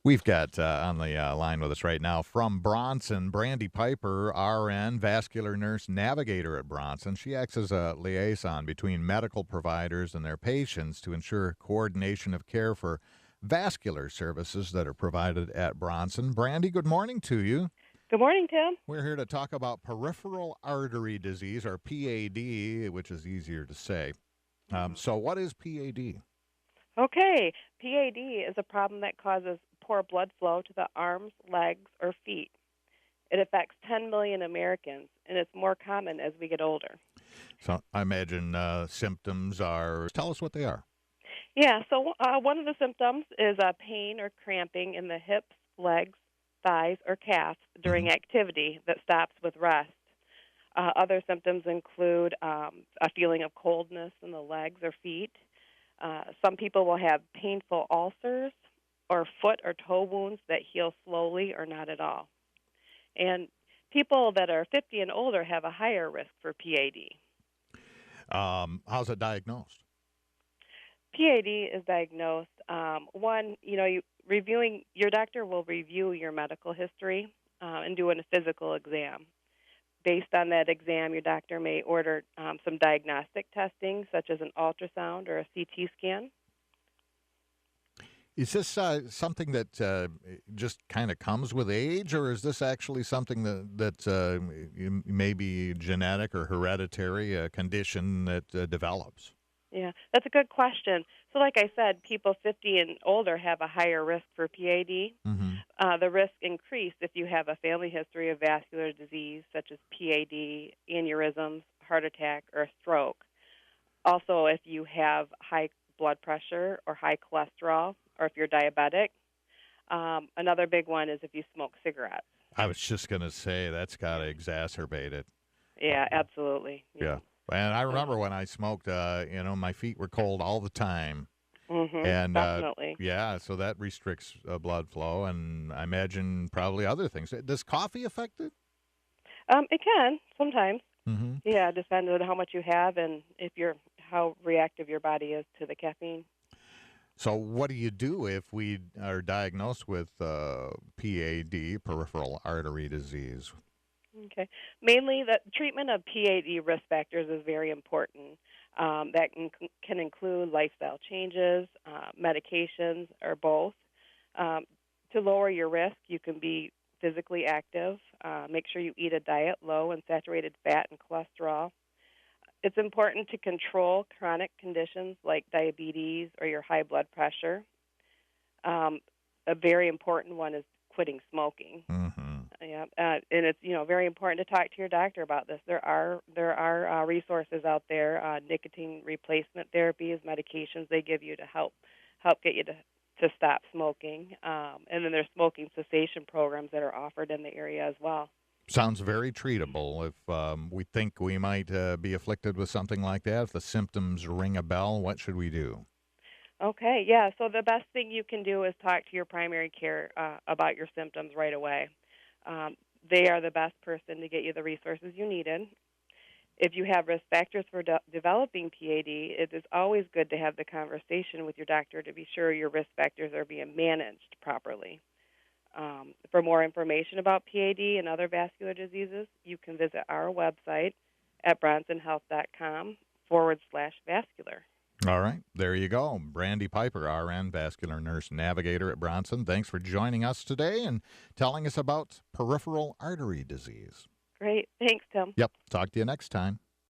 We've got on the line with us right now from Bronson, Brandy Piper, RN, vascular nurse navigator at Bronson. She acts as a liaison between medical providers and their patients to ensure coordination of care for vascular services that are provided at Bronson. Brandy, good morning to you. Good morning, Tim. We're here to talk about peripheral artery disease, or PAD, which is easier to say. So, what is PAD? Okay, PAD is a problem that causes poor blood flow to the arms, legs, or feet. It affects 10 million Americans, and it's more common as we get older. So, I imagine symptoms are. Tell us what they are. Yeah, so one of the symptoms is pain or cramping in the hips, legs, thighs, or calves Mm-hmm. during activity that stops with rest. Other symptoms include a feeling of coldness in the legs or feet. Some people will have painful ulcers or foot or toe wounds that heal slowly or not at all. And people that are 50 and older have a higher risk for PAD. How's it diagnosed? PAD is diagnosed. Reviewing your doctor will review your medical history and do a physical exam. Based on that exam, your doctor may order some diagnostic testing, such as an ultrasound or a CT scan. Is this something that just kind of comes with age, or is this actually something that may be genetic or hereditary, a condition that develops? Yeah, that's a good question. So, like I said, people 50 and older have a higher risk for PAD. Mm-hmm. The risk increased if you have a family history of vascular disease, such as PAD, aneurysms, heart attack, or stroke. Also, if you have high blood pressure or high cholesterol, or if you're diabetic. Another big one is if you smoke cigarettes. I was just going to say that's got to exacerbate it. Yeah, absolutely. Yeah. And I remember when I smoked, my feet were cold all the time. And Definitely. yeah, so that restricts blood flow, and I imagine probably other things. Does coffee affect it? It can sometimes. Mm-hmm. Yeah, depending on how much you have and if you're how reactive your body is to the caffeine. So, what do you do if we are diagnosed with PAD, peripheral artery disease? Okay. Mainly, the treatment of PAD risk factors is very important. Can include lifestyle changes, medications, or both. Um, to lower your risk, you can be physically active. Make sure you eat a diet low in saturated fat and cholesterol. It's important to control chronic conditions like diabetes or your high blood pressure. A very important one is quitting smoking. Mm-hmm. Yeah, and it's very important to talk to your doctor about this. There are resources out there, nicotine replacement therapies, medications they give you to help get you to stop smoking, and then there's smoking cessation programs that are offered in the area as well. Sounds very treatable. If we think we might be afflicted with something like that, if the symptoms ring a bell, what should we do? Okay, yeah. So the best thing you can do is talk to your primary care about your symptoms right away. Um, they are the best person to get you the resources you needed. If you have risk factors for developing PAD, it is always good to have the conversation with your doctor to be sure your risk factors are being managed properly. For more information about PAD and other vascular diseases, you can visit our website at bronsonhealth.com/vascular. All right, there you go. Brandy Piper, RN, vascular nurse navigator at Bronson. Thanks for joining us today and telling us about peripheral artery disease. Great. Thanks, Tim. Yep, talk to you next time.